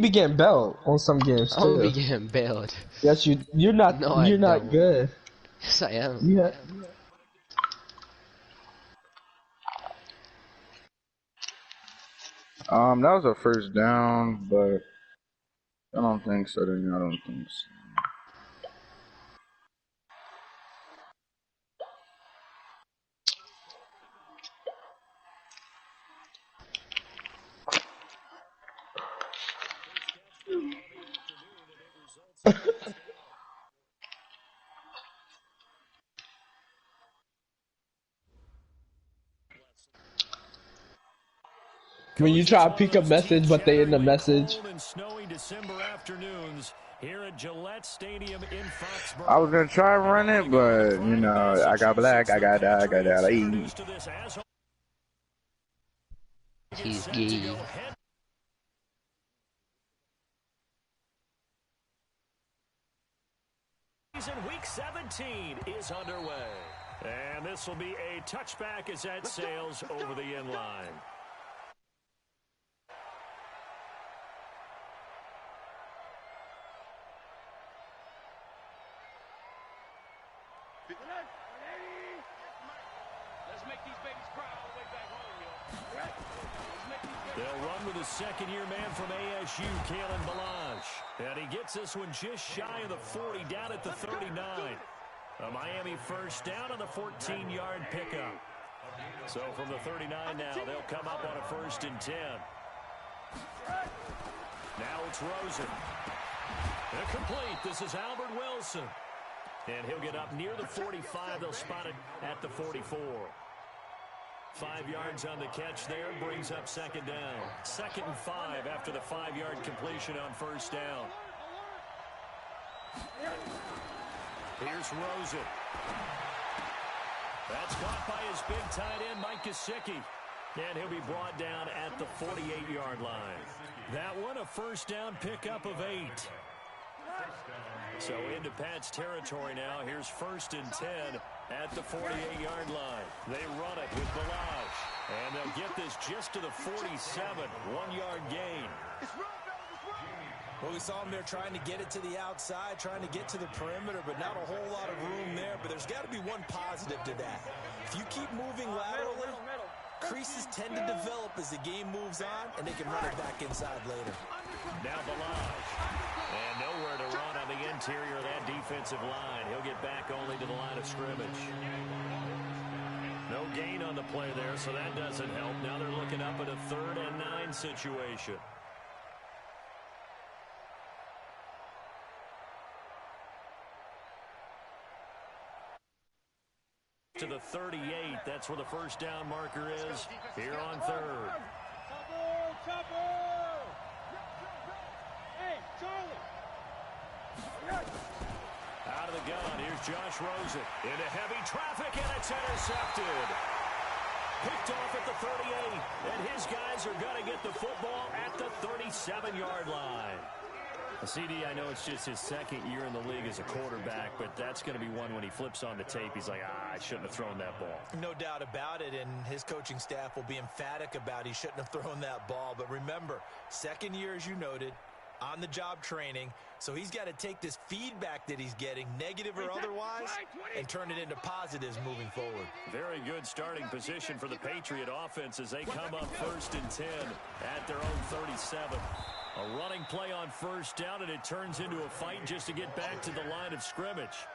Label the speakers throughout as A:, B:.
A: be getting bailed on some games
B: I'm gonna be
A: too.
B: getting bailed.
A: Yes, you're not
B: No, I don't.
A: good.
B: Yes, I am.
A: Yeah.
C: That was a first down, but I don't think so. Then I don't think so.
A: When you try to pick a message, but they in the message.
C: I was gonna try and run it, but you know, I got black, I got that, I got that.
B: He's gay.
D: Week 17 is underway. And this will be a touchback as that sails over the end line.
E: Let's make these babies cry all the way back home, yo.
D: They'll run with a second-year man from ASU, Kalen Balazs. And he gets this one just shy of the 40, down at the 39. A Miami first down on the 14-yard pickup. So from the 39 now, they'll come up on a 1st and 10. Now it's Rosen. Incomplete. This is Albert Wilson. And he'll get up near the 45. They'll spot it at the 44. 5 yards on the catch there, brings up second down. 2nd and 5 after the 5-yard completion on first down. Here's Rosen. That's caught by his big tight end, Mike Gesicki. And he'll be brought down at the 48-yard line. That one, a first down pickup of 8. So into Pat's territory now. Here's 1st and 10 at the 48-yard line. They run it with Balazs. And they'll get this just to the 47. 1-yard gain.
F: Well, we saw him there trying to get it to the outside, trying to get to the perimeter, but not a whole lot of room there. But there's got to be one positive to that. If you keep moving laterally, creases tend to develop as the game moves on, and they can run it back inside later.
D: Now Balazs. And nowhere to run on the interior of that defensive line. He'll get back only to the line of scrimmage. No gain on the play there, so that doesn't help. Now they're looking up at a 3rd and 9 situation. To the 38. That's where the first down marker is here on 3rd. Out of the gun, here's Josh Rosen. Into heavy traffic, and it's intercepted. Picked off at the 38, and his guys are going to get the football at the 37-yard line. CD, I know it's just his 2nd year in the league as a quarterback, but that's going to be one when he flips on the tape. He's like, I shouldn't have thrown that ball.
F: No doubt about it, and his coaching staff will be emphatic about he shouldn't have thrown that ball. But remember, 2nd year, as you noted, on-the-job training, so he's got to take this feedback that he's getting, negative or otherwise, and turn it into positives moving forward.
D: Very good starting position for the Patriot offense as they come up 1st and 10 at their own 37. A running play on first down, and it turns into a fight just to get back to the line of scrimmage.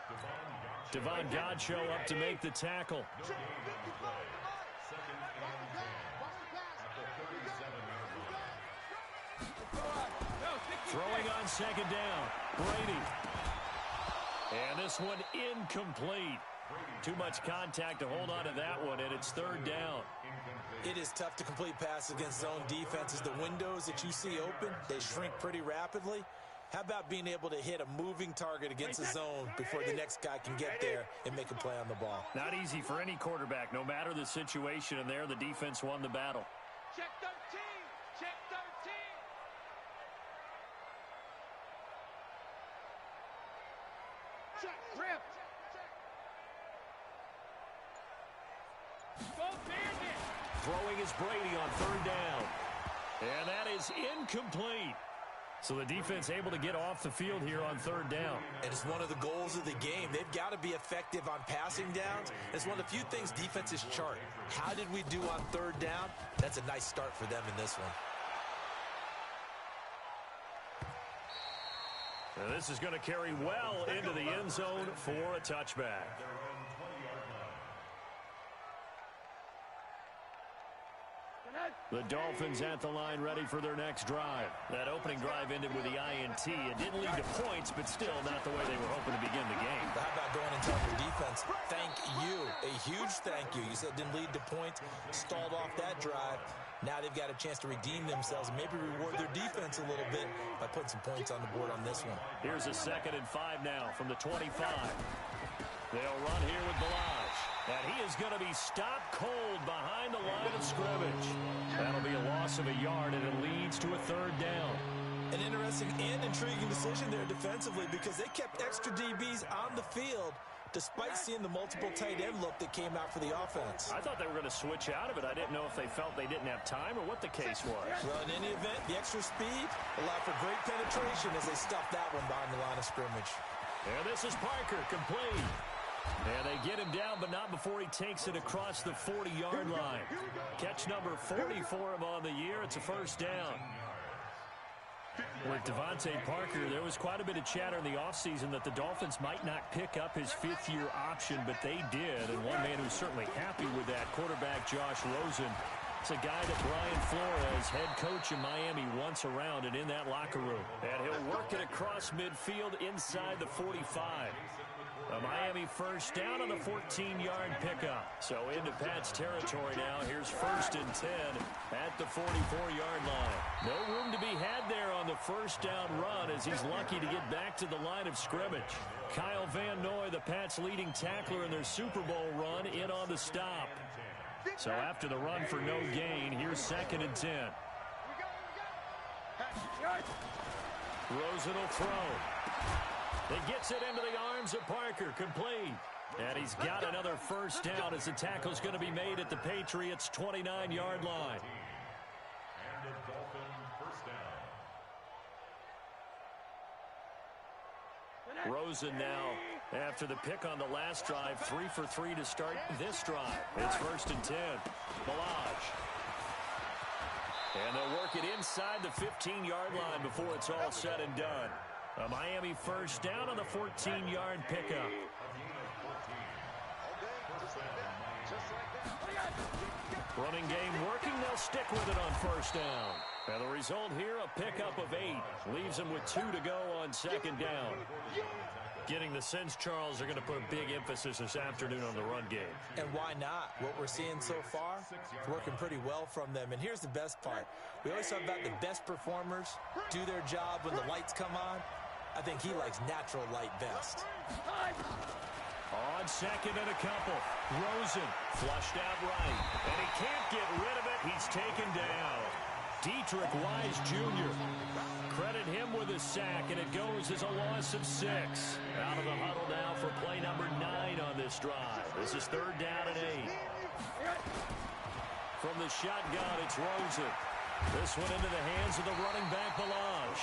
D: Devon Godchaux up to make the tackle. Throwing on 2nd down, Brady. And this one incomplete. Too much contact to hold on to that one, and it's 3rd down.
F: It is tough to complete passes against zone defenses. The windows that you see open, they shrink pretty rapidly. How about being able to hit a moving target against the zone before the next guy can get there and make a play on the ball?
D: Not easy for any quarterback, no matter the situation, and there the defense won the battle.
E: Check 13. Check 13. Check. Rip.
D: Throwing is Brady on 3rd down. And that is incomplete. So the defense able to get off the field here on third down.
F: And it's one of the goals of the game. They've got to be effective on passing downs. It's one of the few things defenses chart. How did we do on third down? That's a nice start for them in this one.
D: Now this is going to carry well into the end zone for a touchback. The Dolphins at the line ready for their next drive. That opening drive ended with the INT. It didn't lead to points, but still not the way they were hoping to begin the game.
F: How about going and telling your defense, thank you, a huge thank you. You said it didn't lead to points, stalled off that drive. Now they've got a chance to redeem themselves and maybe reward their defense a little bit by putting some points on the board on this one.
D: Here's a 2nd and 5 now from the 25. They'll run here with Balaj. And he is going to be stopped cold behind the line of scrimmage. That'll be a loss of a yard, and it leads to a 3rd down.
F: An interesting and intriguing decision there defensively because they kept extra DBs on the field despite seeing the multiple tight end look that came out for the offense.
D: I thought they were going to switch out of it. I didn't know if they felt they didn't have time or what the case was.
F: Well, in any event, the extra speed allowed for great penetration as they stuffed that one behind the line of scrimmage.
D: And this is Parker, complete. And they get him down, but not before he takes it across the 40-yard line. Catch number 40 for him on the year. It's a 1st down. With Devontae Parker, there was quite a bit of chatter in the offseason that the Dolphins might not pick up his 5th-year option, but they did. And one man who's certainly happy with that, quarterback Josh Rosen. It's a guy that Brian Flores, head coach in Miami, wants around and in that locker room. And he'll work it across midfield inside the 45. A Miami 1st down on the 14-yard pickup. So into Pat's territory now. Here's 1st and 10 at the 44-yard line. No room to be had there on the 1st down run as he's lucky to get back to the line of scrimmage. Kyle Van Noy, the Pats' leading tackler in their Super Bowl run, in on the stop. So after the run for no gain, here's 2nd and 10. Rosen will throw. He gets it into the arms of Parker, complete. And he's got another 1st down as the tackle's going to be made at the Patriots' 29-yard line. Rosen now, after the pick on the last drive, 3 for 3 to start this drive. It's 1st and 10. Balaj. And they'll work it inside the 15-yard line before it's all said and done. A Miami 1st down on the 14-yard pickup. Running game working. They'll stick with it on 1st down. And the result here, a pickup of 8. Leaves them with 2 to go on 2nd down. Getting the sense, Charles, they're going to put a big emphasis this afternoon on the run game.
F: And why not? What we're seeing so far is working pretty well from them. And here's the best part. We always talk about the best performers do their job when the lights come on. I think he likes natural light best.
D: On 2nd and a couple. Rosen flushed out right. And he can't get rid of it. He's taken down. Dietrich Wise Jr. Credit him with a sack, and it goes as a loss of 6. Out of the huddle now for play number 9 on this drive. This is 3rd down and 8. From the shotgun, it's Rosen. This one into the hands of the running back, Balaj.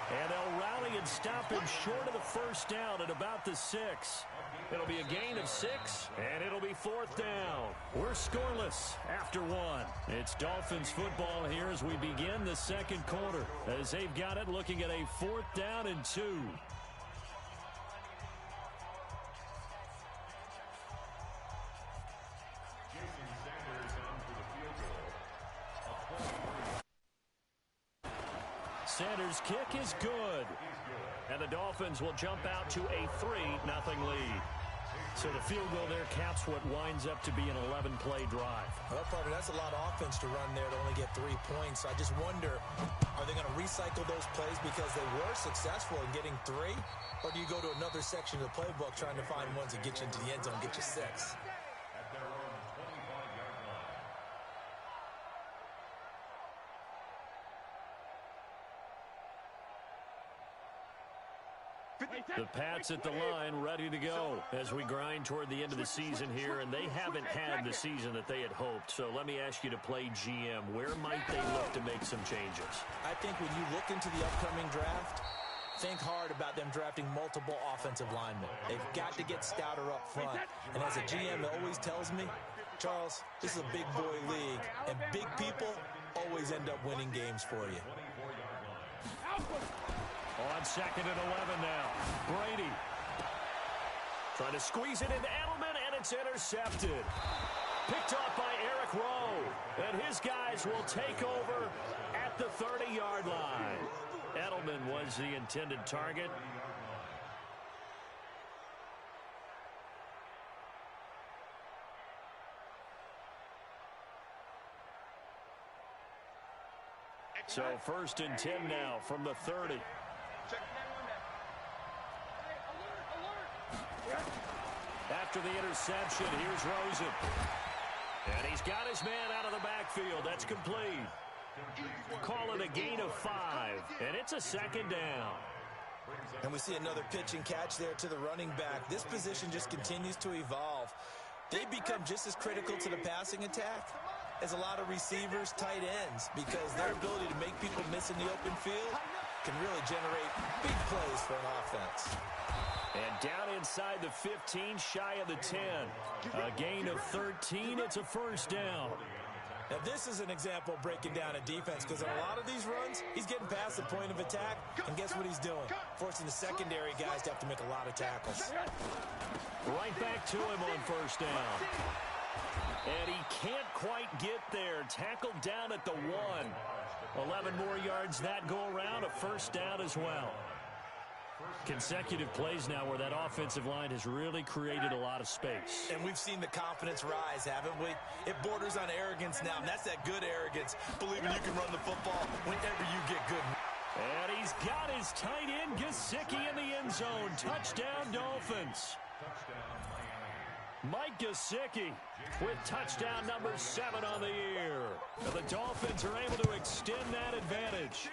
D: And they'll rally and stop him short of the 1st down at about the 6. It'll be a gain of 6, and it'll be 4th down. We're scoreless after 1. It's Dolphins football here as we begin the 2nd quarter. As they've got it, looking at a 4th down and 2. Sanders' kick is good. And the Dolphins will jump out to a 3-0 lead. So the field goal there caps what winds up to be an 11-play drive.
F: Well, partner, that's a lot of offense to run there to only get 3 points. I just wonder, are they going to recycle those plays because they were successful in getting 3? Or do you go to another section of the playbook trying to find ones that get you into the end zone and get you 6?
D: The Pats at the line, ready to go as we grind toward the end of the season here, and they haven't had the season that they had hoped. So let me ask you to play GM. Where might they look to make some changes?
F: I think when you look into the upcoming draft, think hard about them drafting multiple offensive linemen. They've got to get stouter up front. And as a GM, it always tells me, Charles, this is a big boy league, and big people always end up winning games for you.
D: On 2nd and 11 now. Brady trying to squeeze it into Edelman, and it's intercepted. Picked off by Eric Rowe, and his guys will take over at the 30-yard line. Edelman was the intended target. So 1st and 10 now from the 30. After the interception, here's Rosen. And he's got his man out of the backfield. That's complete. Call it a gain of 5, and it's a 2nd down.
F: And we see another pitch and catch there to the running back. This position just continues to evolve. They become just as critical to the passing attack as a lot of receivers, tight ends, because their ability to make people miss in the open field can really generate big plays for an offense.
D: And down inside the 15, shy of the 10. A gain of 13, it's a 1st down.
F: Now, this is an example of breaking down a defense, because in a lot of these runs, he's getting past the point of attack, and guess what he's doing? Forcing the secondary guys to have to make a lot of tackles.
D: Right back to him on 1st down. And he can't quite get there. Tackled down at the 1. 11 more yards that go around, a 1st down as well. Consecutive plays now where that offensive line has really created a lot of space.
F: And we've seen the confidence rise, haven't we? It borders on arrogance now, and that's that good arrogance, believing you can run the football whenever you get good.
D: And he's got his tight end, Gesicki, in the end zone. Touchdown, Dolphins. Mike Gesicki with touchdown number 7 on the year. And the Dolphins are able to extend that advantage.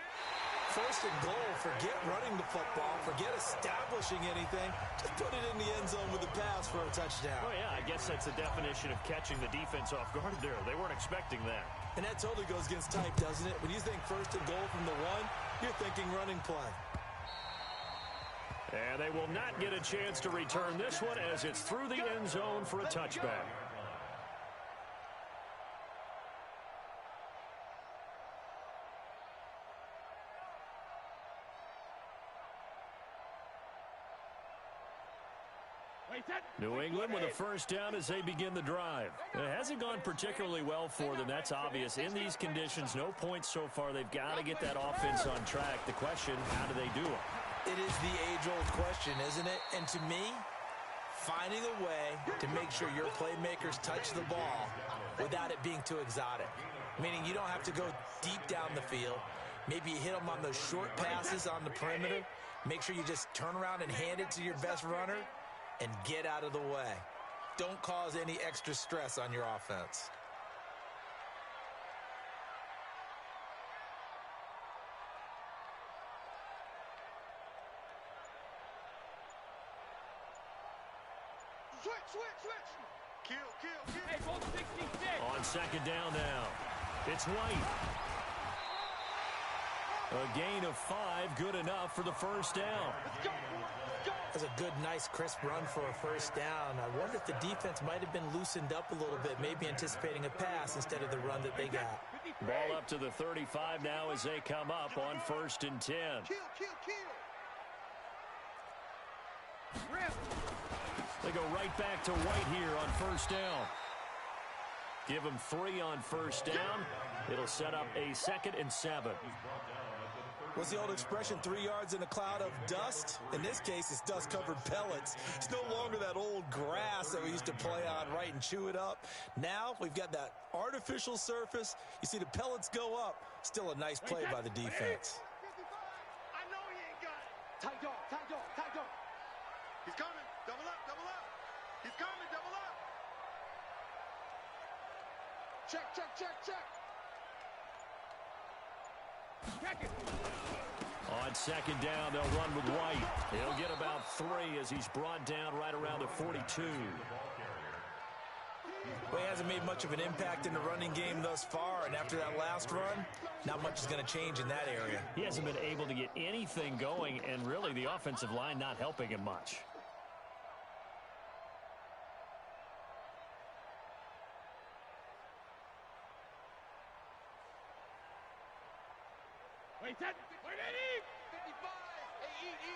F: 1st and goal, forget running the football, forget establishing anything. Just put it in the end zone with the pass for a touchdown.
D: Oh, yeah, I guess that's the definition of catching the defense off guard there. They weren't expecting that.
F: And that totally goes against type, doesn't it? When you think 1st and goal from the 1, you're thinking running play.
D: And they will not get a chance to return this one as it's through the end zone for a touchback. New England with a 1st down as they begin the drive. It hasn't gone particularly well for them. That's obvious. In these conditions, no points so far. They've got to get that offense on track. The question, how do they do it?
F: It is the age-old question, isn't it? And to me, finding a way to make sure your playmakers touch the ball without it being too exotic. Meaning you don't have to go deep down the field. Maybe you hit them on those short passes on the perimeter. Make sure you just turn around and hand it to your best runner and get out of the way. Don't cause any extra stress on your offense.
E: Switch. Kill. Hey, hold 66.
D: On 2nd down now, it's White. A gain of 5, good enough for the 1st down.
F: That's a good, nice, crisp run for a 1st down. I wonder if the defense might have been loosened up a little bit, maybe anticipating a pass instead of the run that they got.
D: Ball up to the 35 now as they come up on 1st and 10.
E: Kill.
D: They go right back to White here on 1st down. Give them 3 on 1st down. It'll set up a 2nd and 7.
F: What's the old expression, 3 yards in a cloud of dust? In this case, it's dust-covered pellets. It's no longer that old grass that we used to play on, right, and chew it up. Now we've got that artificial surface. You see the pellets go up. Still a nice play by the defense.
E: I know he ain't got it. Tight dog. He's coming. Double up. He's coming. Double up. Check.
D: On On second down, they'll run with White. He'll get about 3 as he's brought down right around the 42.
F: Well, he hasn't made much of an impact in the running game thus far, and after that last run, not much is going to change in that area.
D: He hasn't been able to get anything going, and really the offensive line not helping him much.
E: Wait, that, wait, eat! 55! Hey, eat! Hey,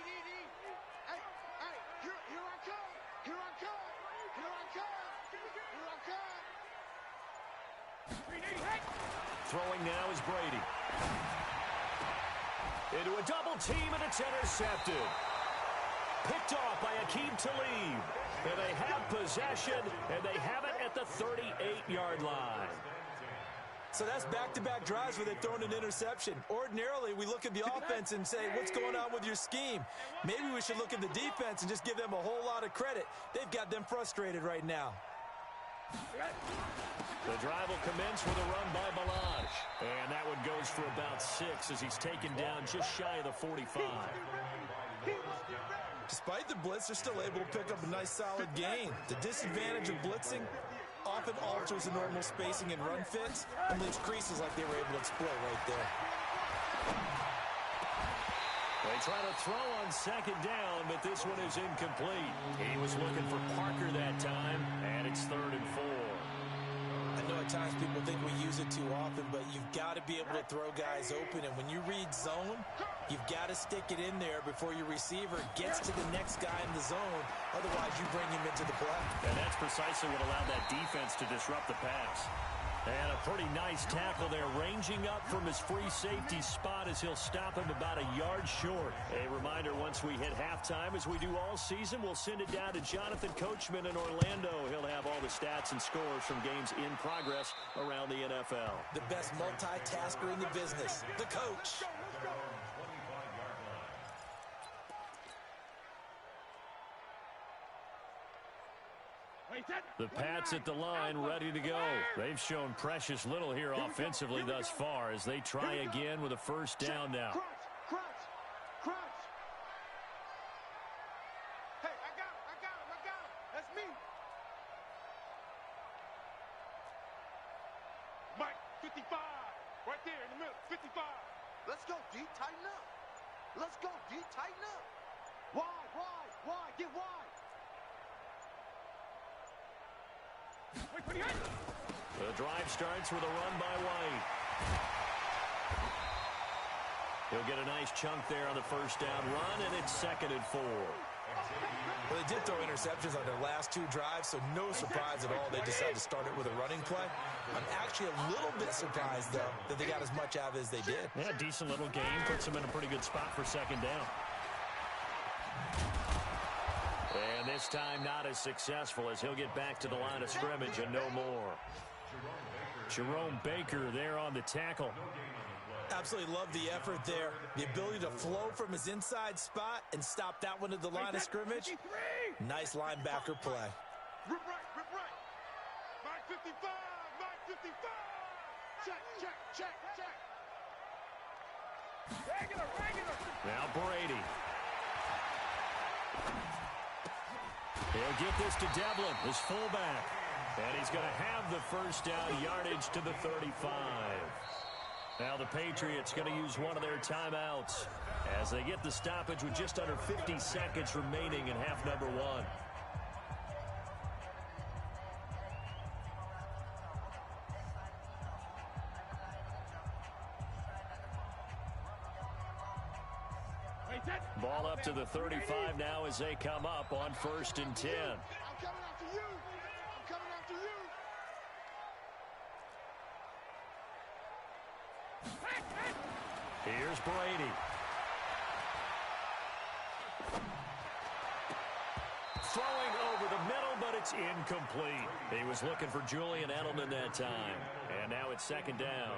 E: here I come! Here I come! Here I come! Here I come!
D: Throwing now is Brady. Into a double team, and it's intercepted. Picked off by Akeem Talib. And they have possession, and they have it at the 38-yard line.
F: So that's back-to-back drives where they've thrown an interception. Ordinarily, we look at the offense and say, what's going on with your scheme? Maybe we should look at the defense and just give them a whole lot of credit. They've got them frustrated right now.
D: The drive will commence with a run by Balaj. And that one goes for about 6 as he's taken down just shy of the 45.
F: Despite the blitz, they're still able to pick up a nice solid gain. The disadvantage of blitzing often alters the normal spacing and run fits and leaves creases like they were able to exploit right there.
D: They try to throw on second down, but this one is incomplete. He was looking for Parker that time, and it's 3rd and 4.
F: I know at times people think we use it too often, but you've got to be able to throw guys open. And when you read zone, you've got to stick it in there before your receiver gets to the next guy in the zone. Otherwise, you bring him into the play.
D: And that's precisely what allowed that defense to disrupt the pass. And a pretty nice tackle there, ranging up from his free safety spot as he'll stop him about a yard short. A reminder, once we hit halftime, as we do all season, we'll send it down to Jonathan Coachman in Orlando. He'll have all the stats and scores from games in progress around the NFL.
F: The best multitasker in the business, the coach.
D: The Pats at the line, ready to go. They've shown precious little here offensively thus far as they try again with a first down now.
E: Crunch! Hey, I got him! That's me! Mike, 55! Right there in the middle, 55! Let's go, D, tighten up! Let's go, D, tighten up! Wide! Get wide!
D: The drive starts with a run by White. He'll get a nice chunk there on the first down run, and it's 2nd and 4.
F: Well, they did throw interceptions on their last 2 drives, so no surprise at all they decided to start it with a running play. I'm actually a little bit surprised, though, that they got as much out of it as they did.
D: Yeah, decent little game. Puts him in a pretty good spot for 2nd down. And this time not as successful as he'll get back to the line of scrimmage and no more. Jerome Baker there on the tackle.
F: Absolutely love the effort there. The ability to flow from his inside spot and stop that one at the line of scrimmage. Nice linebacker play.
E: Rip right! Mike 55! Check! Regular!
D: Now Brady. He'll get this to Devlin, his fullback. And he's going to have the first down yardage to the 35. Now the Patriots going to use one of their timeouts as they get the stoppage with just under 50 seconds remaining in half number 1. Ball up to the 35 now as they come up on 1st and 10.
E: I'm coming after you!
D: Here's Brady. Throwing over the middle, but it's incomplete. He was looking for Julian Edelman that time. And now it's 2nd down.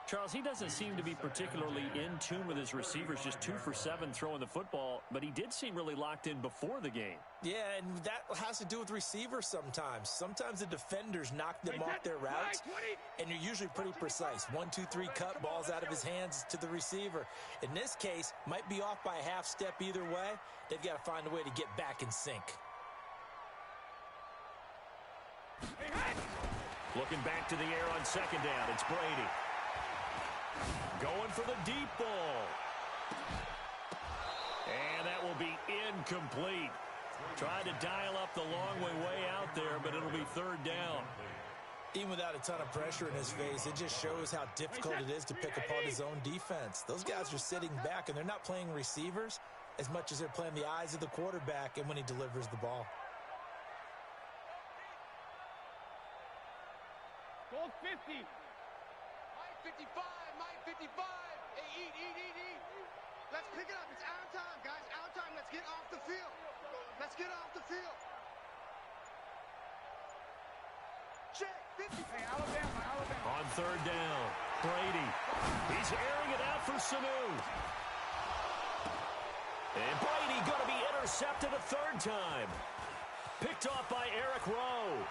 D: Charles, he doesn't seem to be particularly in tune with his receivers, just 2 for 7 throwing the football, but he did seem really locked in before the game.
F: Yeah, and that has to do with receivers sometimes. Sometimes the defenders knock them off their routes, and you're usually pretty precise. 1, 2, 3, cut, balls out of his hands to the receiver. In this case, might be off by a half step either way. They've got to find a way to get back in sync.
D: Looking back to the air on second down, it's Brady. Going for the deep ball. And that will be incomplete. Tried to dial up the long way out there, but it'll be third down.
F: Even without a ton of pressure in his face, it just shows how difficult it is to pick apart his own defense. Those guys are sitting back, and they're not playing receivers as much as they're playing the eyes of the quarterback and when he delivers the ball.
E: Goal 50. Mike 55. Mike 55. Hey, eat. Let's pick it up. It's out of time, guys. Out of time. Let's get off the field. Let's get off the field. Check. 50. Hey, Alabama.
D: On third down, Brady. He's airing it out for Sanu. And Brady going to be intercepted a third time. Picked off by Eric Rowe.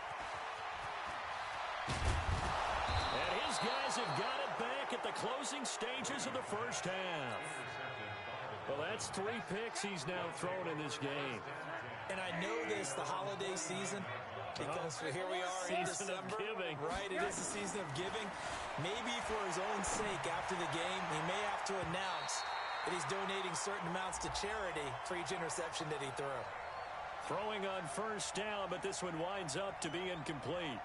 D: And his guys have got it back at the closing stages of the first half. Well, that's 3 picks he's now thrown in this game.
F: And I know this, the holiday season, because here we are in
D: Season
F: December.
D: of giving.
F: Right, it is the season of giving. Maybe for his own sake after the game, he may have to announce that he's donating certain amounts to charity for each interception that he threw.
D: Throwing on first down, but this one winds up to be incomplete.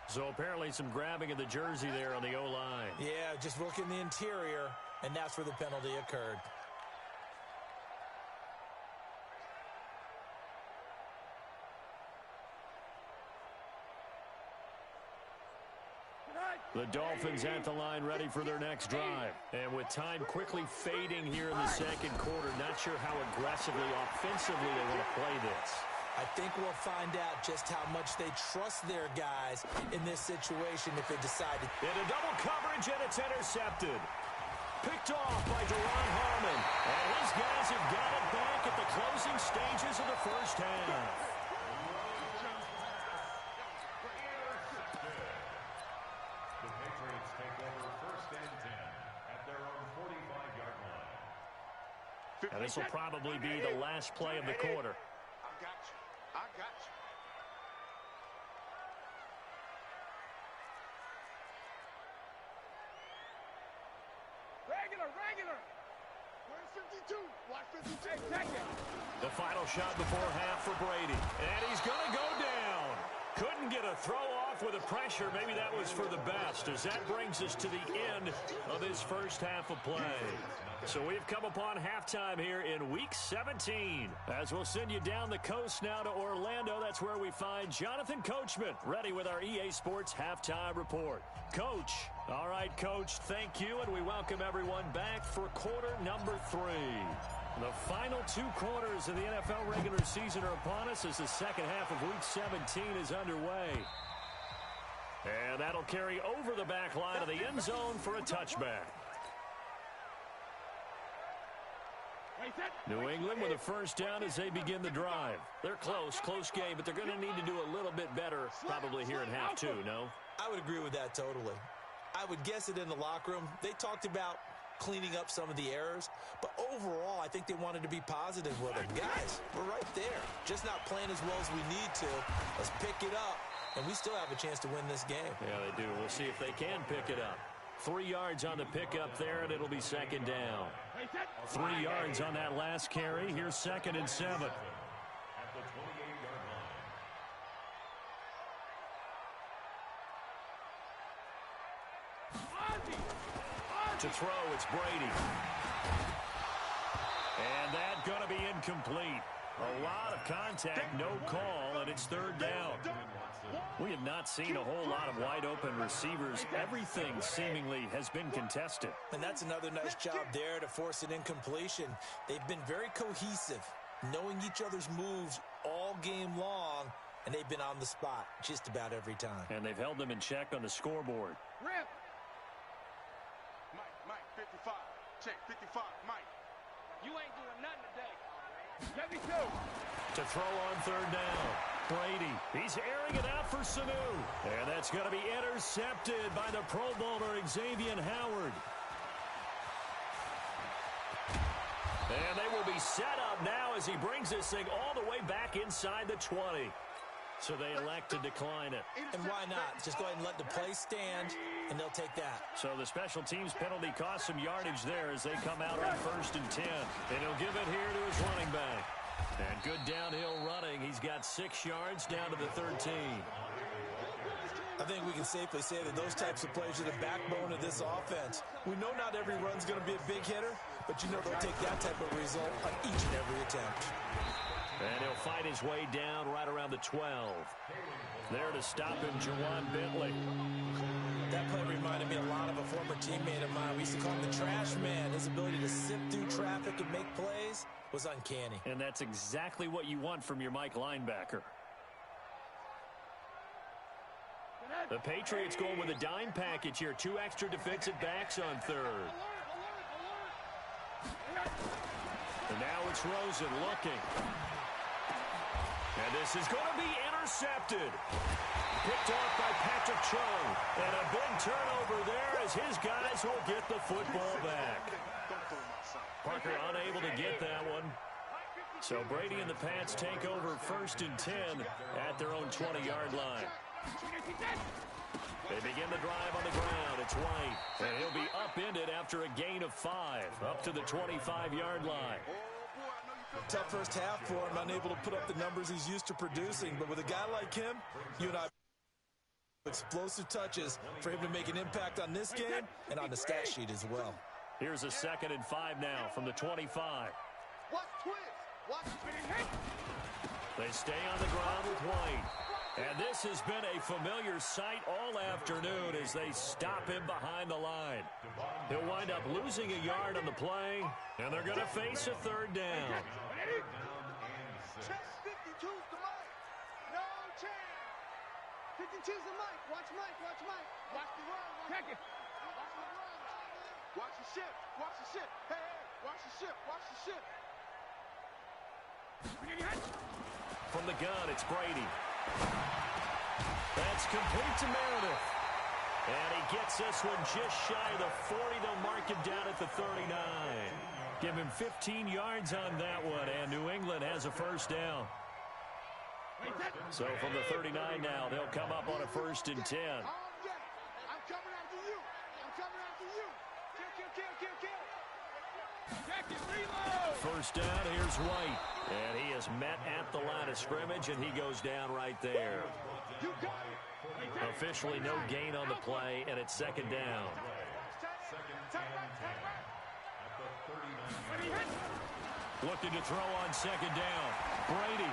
D: So apparently some grabbing of the jersey there on the O-line.
F: Yeah, just look in the interior, and that's where the penalty occurred.
D: The Dolphins at the line ready for their next drive. And with time quickly fading here in the second quarter, not sure how aggressively, offensively they want to play this.
F: I think we'll find out just how much they trust their guys in this situation if they decide to.
D: Into double coverage, and it's intercepted. Picked off by Duron Harmon. And his guys have got it back at the closing stages of the first half.
G: The Patriots take over first and 10 at their own 45-yard line.
D: And this will probably be the last play of the quarter.
E: I got you. Regular. Where's 52? Watch 52. Hey, check it.
D: The final shot before half for Brady. And he's going to go down. Couldn't get a throw off with the pressure. Maybe that was for the best, as that brings us to the end of this first half of play. So we've come upon halftime here in Week 17. As we'll send you down the coast now to Orlando. That's where we find Jonathan Coachman, ready with our EA Sports Halftime Report. Coach. All right, Coach, thank you, and we welcome everyone back for quarter number 3. The final 2 quarters of the NFL regular season are upon us as the second half of Week 17 is underway. And that'll carry over the back line of the end zone for a touchback. New England with a first down as they begin the drive. They're close game, but they're going to need to do a little bit better probably here in half 2, no?
F: I would agree with that totally. I would guess it in the locker room. They talked about cleaning up some of the errors, but overall, I think they wanted to be positive with them. Guys, we're right there. Just not playing as well as we need to. Let's pick it up, and we still have a chance to win this game.
D: Yeah, they do. We'll see if they can pick it up. 3 yards on the pickup there, and it'll be second down. 3 yards on that last carry. Here's 2nd and 7.
G: At the 28-yard line.
D: To throw, it's Brady. And that's going to be incomplete. A lot of contact, no call, and it's third down. We have not seen a whole lot of wide-open receivers. Everything seemingly has been contested.
F: And that's another nice job there to force an incompletion. They've been very cohesive, knowing each other's moves all game long, and they've been on the spot just about every time.
D: And they've held them in check on the scoreboard.
E: Rip. Mike, 55. Check, 55, Mike. You ain't doing nothing today. Let me go.
D: To throw on third down. Brady, he's airing it out for Sanu. And that's going to be intercepted by the Pro Bowler Xavier Howard. And they will be set up now as he brings this thing all the way back inside the 20. So they elect to decline it.
F: And why not? Just go ahead and let the play stand, and they'll take that.
D: So the special teams penalty cost some yardage there as they come out on 1st and 10. And he'll give it here to his running back. And good downhill running. He's got 6 yards down to the 13.
F: I think we can safely say that those types of plays are the backbone of this offense. We know not every run's going to be a big hitter, but you know they'll take that type of result on each and every attempt.
D: And he'll fight his way down right around the 12. There to stop him, Jawan Bentley.
F: That play reminded me a lot of a former teammate of mine. We used to call him the trash man. His ability to sift through traffic and make plays was uncanny.
D: And that's exactly what you want from your Mike linebacker. The Patriots going with a dime package here. 2 extra defensive backs on third. And now it's Rosen looking. And this is going to be intercepted. Picked off by Patrick Chung. And a big turnover there as his guys will get the football back. Parker unable to get that one. So Brady and the Pats take over 1st and 10 at their own 20-yard line. They begin the drive on the ground. It's White. And he'll be upended after a gain of 5. Up to the 25-yard line.
F: Tough first half for him, unable to put up the numbers he's used to producing. But with a guy like him, you and I explosive touches for him to make an impact on this game and on the stat sheet as well.
D: Here's a 2nd and 5 now from the 25. They stay on the ground with White. And this has been a familiar sight all afternoon as they stop him behind the line. He'll wind up losing a yard on the play, and they're going to face a 3rd down.
E: Check 52's the Mike. No chance. 52's the Mike. Watch Mike. Watch Mike. Watch the run. Check it. Watch the run. Watch the ship. Watch the ship. Hey, watch the ship. Watch the ship.
D: From the gun, it's Brady. That's complete to Meredith. And he gets this one just shy of the 40. They'll mark him down at the 39. Give him 15 yards on that one, and New England has a 1st down. So from the 39 now, they'll come up on a 1st and 10.
E: I'm coming after you. I'm coming after you. Kill. Check it, reload.
D: 1st down, here's White. And he is met at the line of scrimmage, and he goes down right there.
E: You got it.
D: Officially no gain on the play, and it's 2nd down. Looking to throw on 2nd down. Brady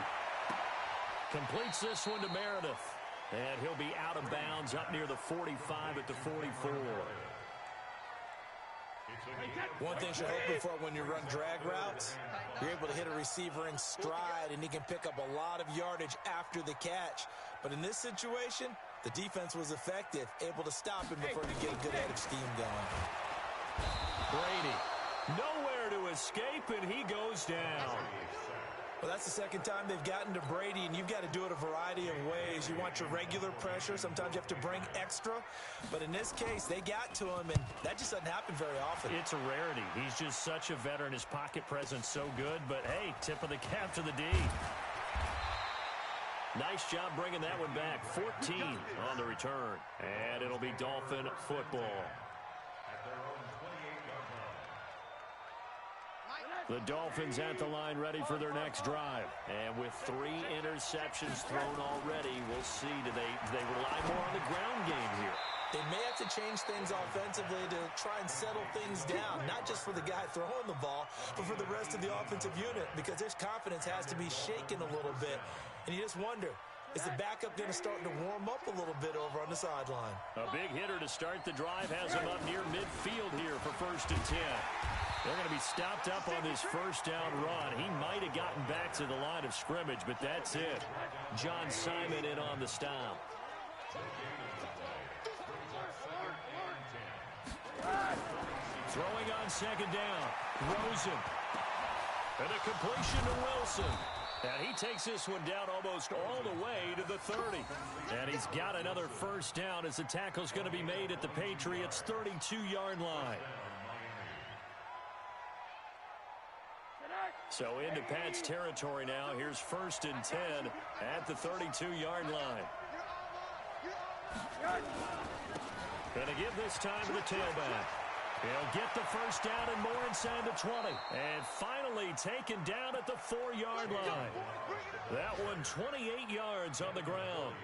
D: completes this one to Meredith. And he'll be out of bounds up near the 45 at the 44.
F: One thing you're hoping for when you run drag routes, you're able to hit a receiver in stride, and he can pick up a lot of yardage after the catch. But in this situation, the defense was effective, able to stop him before he get a good head of steam going.
D: Brady, nowhere to escape, and he goes down.
F: Well, that's the 2nd time they've gotten to Brady, and you've got to do it a variety of ways. You want your regular pressure. Sometimes you have to bring extra. But in this case, they got to him, and that just doesn't happen very often.
D: It's a rarity. He's just such a veteran. His pocket presence so good. But, hey, tip of the cap to the D. Nice job bringing that one back. 14 on the return. And it'll be Dolphin football. The Dolphins at the line ready for their next drive. And with 3 interceptions thrown already, we'll see. Do they rely more on the ground game here?
F: They may have to change things offensively to try and settle things down, not just for the guy throwing the ball, but for the rest of the offensive unit, because their confidence has to be shaken a little bit. And you just wonder, is the backup going to start to warm up a little bit over on the sideline?
D: A big hitter to start the drive has him up near midfield here for 1st and 10. They're going to be stopped up on this first down run. He might have gotten back to the line of scrimmage, but that's it. John Simon in on the stop. Throwing on second down. Rosen. And a completion to Wilson. And he takes this one down almost all the way to the 30. And he's got another first down as the tackle's going to be made at the Patriots' 32-yard line. So into Pat's territory now. Here's 1st and 10 at the 32-yard line. Going to give this time to the tailback. He'll get the first down and more inside the 20. And finally taken down at the 4-yard line. That one 28 yards on the ground.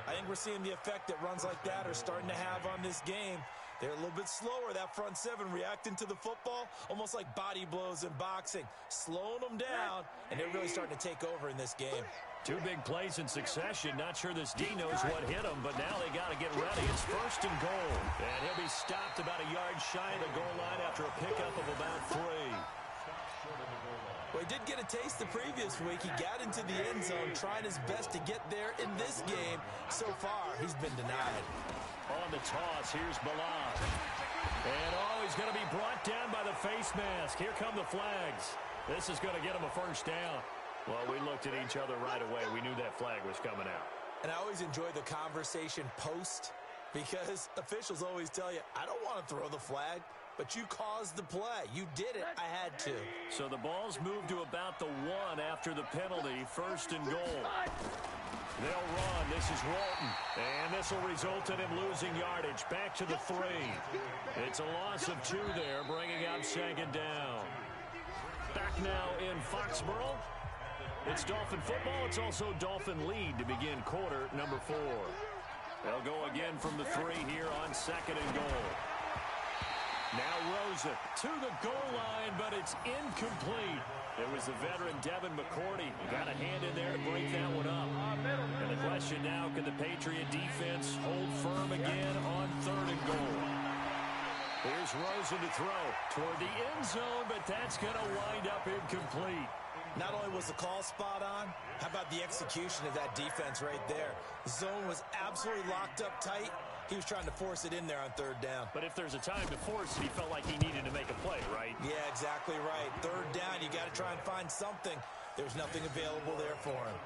F: I think we're seeing the effect that runs like that are starting to have on this game. They're a little bit slower, that front seven, reacting to the football, almost like body blows in boxing, slowing them down, and they're really starting to take over in this game.
D: 2 big plays in succession. Not sure this D knows what hit him, but now they got to get ready. It's 1st and goal. And he'll be stopped about a yard shy of the goal line after a pickup of about 3.
F: Well, he did get a taste the previous week. He got into the end zone, trying his best to get there in this game. So far, he's been denied.
D: On the toss, here's Ballard. And, he's going to be brought down by the face mask. Here come the flags. This is going to get him a first down. Well, we looked at each other right away. We knew that flag was coming out.
F: And I always enjoy the conversation post because officials always tell you, I don't want to throw the flag, but you caused the play. You did it. I had to.
D: So the ball's moved to about the 1 after the penalty. 1st and goal. They'll run. This is Walton. And this will result in him losing yardage. Back to the 3. It's a loss of 2 there, bringing up 2nd down. Back now in Foxborough. It's Dolphin football. It's also Dolphin lead to begin quarter number 4. They'll go again from the 3 here on 2nd and goal. Now Rosen to the goal line, but it's incomplete. It was the veteran Devin McCourty who got a hand in there to break that one up. And the question now, can the Patriot defense hold firm again on 3rd and goal? Here's Rosen to throw toward the end zone, but that's going to wind up incomplete.
F: Not only was the call spot on, how about the execution of that defense right there? The zone was absolutely locked up tight. He was trying to force it in there on 3rd down.
D: But if there's a time to force it, he felt like he needed to make a play, right?
F: Yeah, exactly right. 3rd down, you got to try and find something. There's nothing available there for him.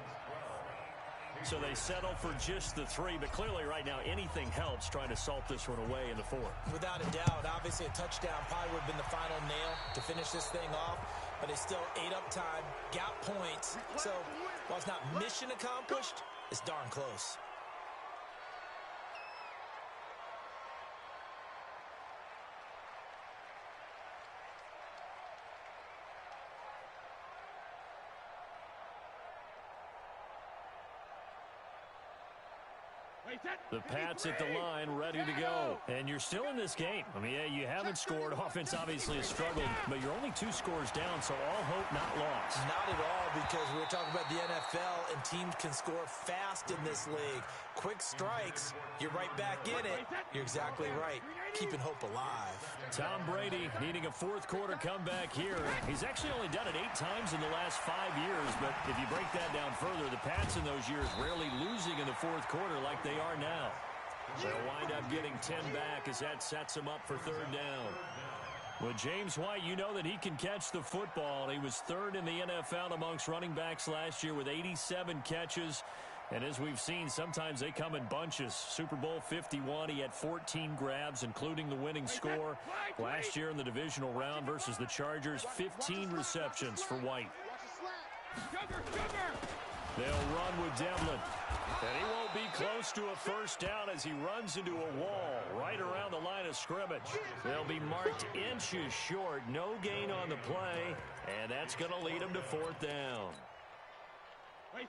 D: So they settle for just the 3, but clearly right now anything helps trying to salt this one away in the 4th.
F: Without a doubt, obviously a touchdown probably would have been the final nail to finish this thing off, but it's still ate up time, got points. So while it's not mission accomplished, it's darn close.
D: The Pats at the line, ready to go. And you're still in this game. I mean, yeah, you haven't scored. Offense obviously has struggled, but you're only 2 scores down, so all hope not lost.
F: Not at all, because we're talking about the NFL, and teams can score fast in this league. Quick strikes, you're right back in it. You're exactly right. Keeping hope alive.
D: Tom Brady needing a 4th quarter comeback here. He's actually only done it 8 times in the last 5 years, but if you break that down further, the Pats in those years rarely losing in the 4th quarter like they are now. They'll wind up getting 10 back as that sets them up for 3rd down. With James White, you know that he can catch the football. He was 3rd in the NFL amongst running backs last year with 87 catches. And as we've seen, sometimes they come in bunches. Super Bowl 51, he had 14 grabs, including the winning score. Last year in the divisional round versus the Chargers, 15 receptions for White. They'll run with Devlin. And he won't be close to a first down as he runs into a wall right around the line of scrimmage. They'll be marked inches short. No gain on the play. And that's going to lead him to 4th down.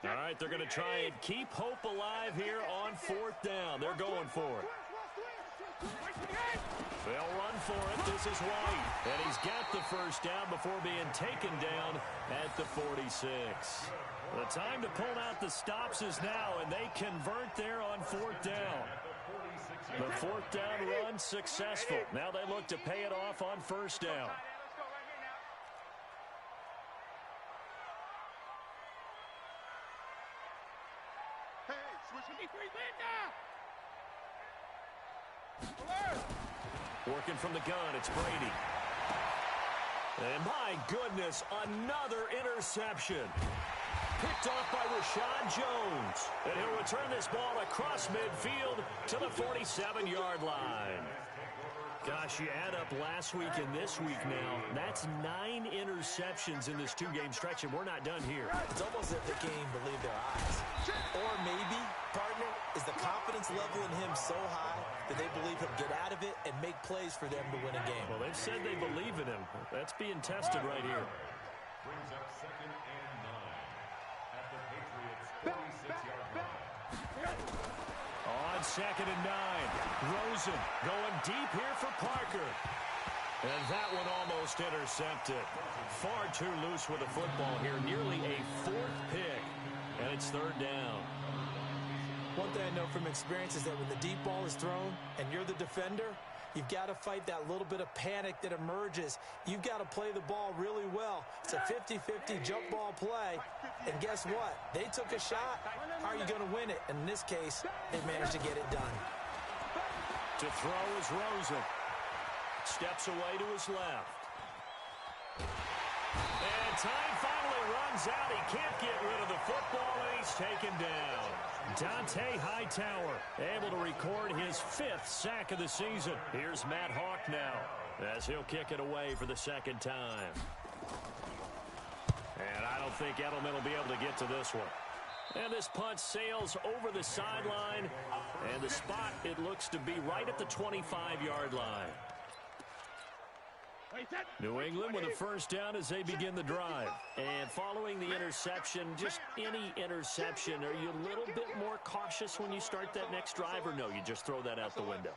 D: All right, they're going to try and keep hope alive here on 4th down. They're going for it. They'll run for it. This is White. And he's got the first down before being taken down at the 46. The time to pull out the stops is now, and they convert there on 4th down. The 4th down run successful. Now they look to pay it off on 1st down. Working from the gun, it's Brady. And my goodness, another interception. Picked off by Rashad Jones. And he'll return this ball across midfield to the 47-yard line. Gosh, you add up last week and this week now. That's 9 interceptions in this 2-game stretch, and we're not done here.
F: It's almost as if they can't even believe their eyes. Or maybe, partner, is the confidence level in him so high that they believe he'll get out of it and make plays for them to win a game.
D: Well, they've said they believe in him. That's being tested right here.
G: Brings up 2nd and 9 at the Patriots' 46-yard line.
D: On 2nd and 9, Rosen going deep here for Parker. And that one almost intercepted. Far too loose with the football here. Nearly a 4th pick. And it's 3rd down.
F: One thing I know from experience is that when the deep ball is thrown and you're the defender, you've got to fight that little bit of panic that emerges. You've got to play the ball really well. It's a 50-50 jump ball play. And guess what? They took a shot. How are you going to win it? And in this case, they managed to get it done.
D: To throw is Rosen. Steps away to his left. And time finally runs out. He can't get rid of the football, and he's taken down. Dante Hightower able to record his 5th sack of the season. Here's Matt Hawk now as he'll kick it away for the 2nd time. And I don't think Edelman will be able to get to this one. And this punt sails over the sideline. And the spot, it looks to be right at the 25-yard line. New England with a 1st down as they begin the drive. And following the interception, just any interception, are you a little bit more cautious when you start that next drive, or no, you just throw that out the window?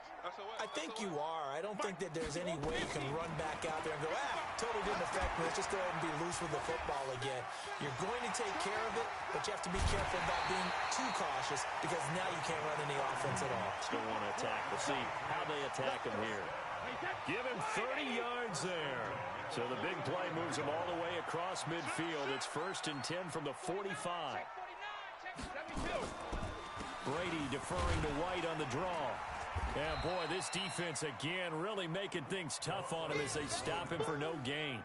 F: I think you are. I don't think that there's any way you can run back out there and go, totally didn't affect me. Let's just go ahead and be loose with the football again. You're going to take care of it, but you have to be careful about being too cautious because now you can't run any offense at all.
D: Still want to attack. We'll see how they attack him here. Give him 30 yards there. So the big play moves him all the way across midfield. It's 1st and 10 from the 45. Brady deferring to White on the draw. Yeah, boy, this defense again really making things tough on him as they stop him for no gain.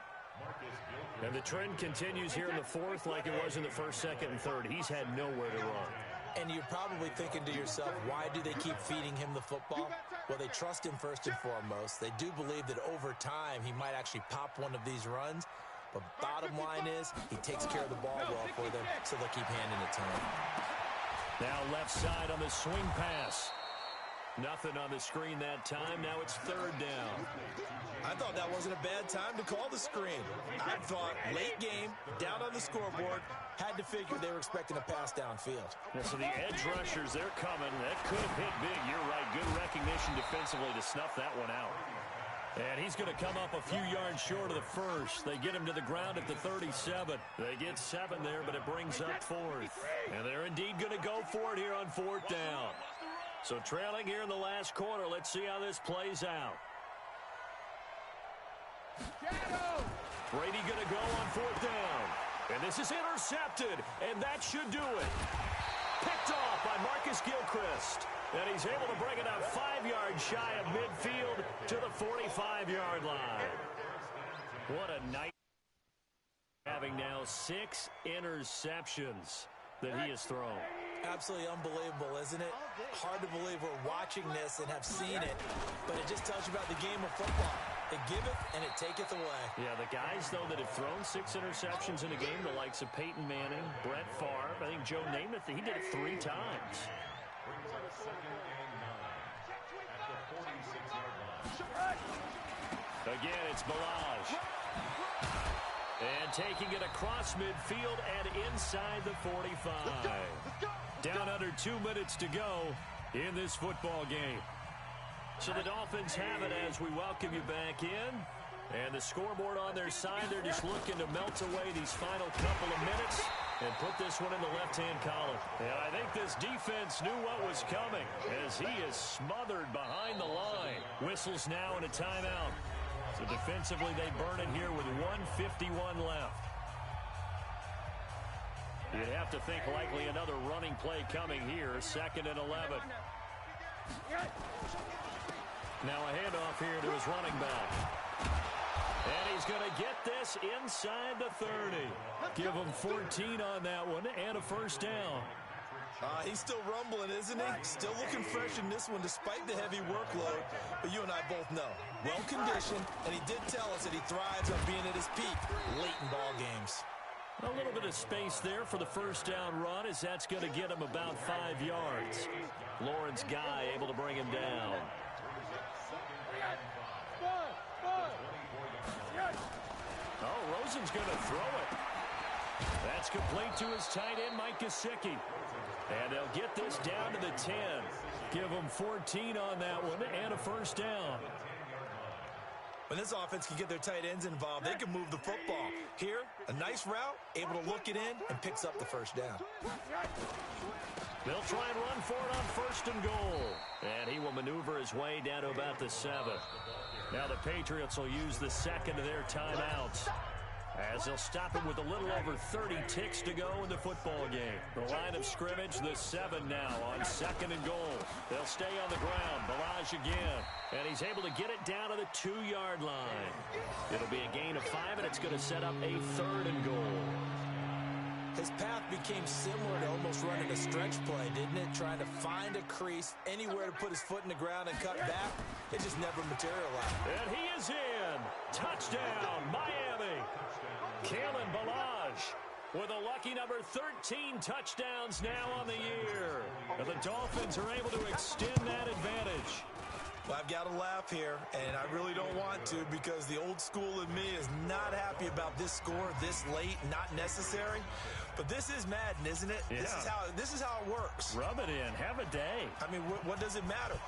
D: And the trend continues here in the 4th like it was in the 1st, 2nd, and 3rd. He's had nowhere to run.
F: And you're probably thinking to yourself, why do they keep feeding him the football? Well, they trust him first and foremost. They do believe that over time he might actually pop one of these runs. But bottom line is he takes care of the ball well for them, so they'll keep handing it to him.
D: Now left side on the swing pass. Nothing on the screen that time. Now it's 3rd down.
F: I thought that wasn't a bad time to call the screen. I thought late game, down on the scoreboard, had to figure they were expecting a pass downfield.
D: Yeah, so the edge rushers, they're coming. That could have hit big. You're right. Good recognition defensively to snuff that one out. And he's going to come up a few yards short of the 1st. They get him to the ground at the 37. They get 7 there, but it brings up 4th. And they're indeed going to go for it here on 4th down. So trailing here in the last quarter. Let's see how this plays out. Brady going to go on 4th down. And this is intercepted. And that should do it. Picked off by Marcus Gilchrist. And he's able to bring it up 5 yards shy of midfield to the 45-yard line. What a night. Having now 6 interceptions that he has thrown.
F: Absolutely unbelievable, isn't it? Hard to believe we're watching this and have seen it, but it just tells you about the game of football. It giveth and it taketh away.
D: Yeah, the guys, though, that have thrown 6 interceptions in a game, the likes of Peyton Manning, Brett Favre, I think Joe Namath, he did it 3 times.
G: Brings up 2nd and 9 at the 46-yard line.
D: Again, it's Balaj. And taking it across midfield and inside the 45. Down under 2 minutes to go in this football game. So the Dolphins have it as we welcome you back in. And the scoreboard on their side, they're just looking to melt away these final couple of minutes and put this one in the left-hand column. And I think this defense knew what was coming as he is smothered behind the line. Whistles now and a timeout. So defensively, they burn it here with 1:51 left. You'd have to think likely another running play coming here. 2nd and 11. Now a handoff here to his running back. And he's going to get this inside the 30. Give him 14 on that one and a first down.
F: He's still rumbling, isn't he? Still looking fresh in this one despite the heavy workload. But you and I both know, well-conditioned, and he did tell us that he thrives on being at his peak late in ball games.
D: A little bit of space there for the first down run, as that's going to get him about 5 yards. Lawrence Guy able to bring him down. Oh, Rosen's going to throw it. That's complete to his tight end, Mike Gesicki. And they'll get this down to the 10. Give him 14 on that one and a first down.
F: When this offense can get their tight ends involved, they can move the football. Here, a nice route, able to look it in, and picks up the first down.
D: They'll try and run for it on 1st and goal. And he will maneuver his way down to about the 7. Now the Patriots will use the 2nd of their timeouts, as they'll stop it with a little over 30 ticks to go in the football game. The line of scrimmage, the 7 now on 2nd and goal. They'll stay on the ground. Balaj again. And he's able to get it down to the 2-yard line. It'll be a gain of 5, and it's going to set up a 3rd and goal.
F: His path became similar to almost running a stretch play, didn't it? Trying to find a crease, anywhere to put his foot in the ground and cut back. It just never materialized.
D: And he is in. Touchdown, Miami. Kalen Balaj with a lucky number 13 touchdowns now on the year. And the Dolphins are able to extend that advantage.
F: Well, I've got to laugh here, and I really don't want to, because the old school in me is not happy about this score this late, not necessary. But this is Madden, isn't it?
D: Yeah.
F: This is how it works.
D: Rub it in. Have a day.
F: I mean, what does it matter?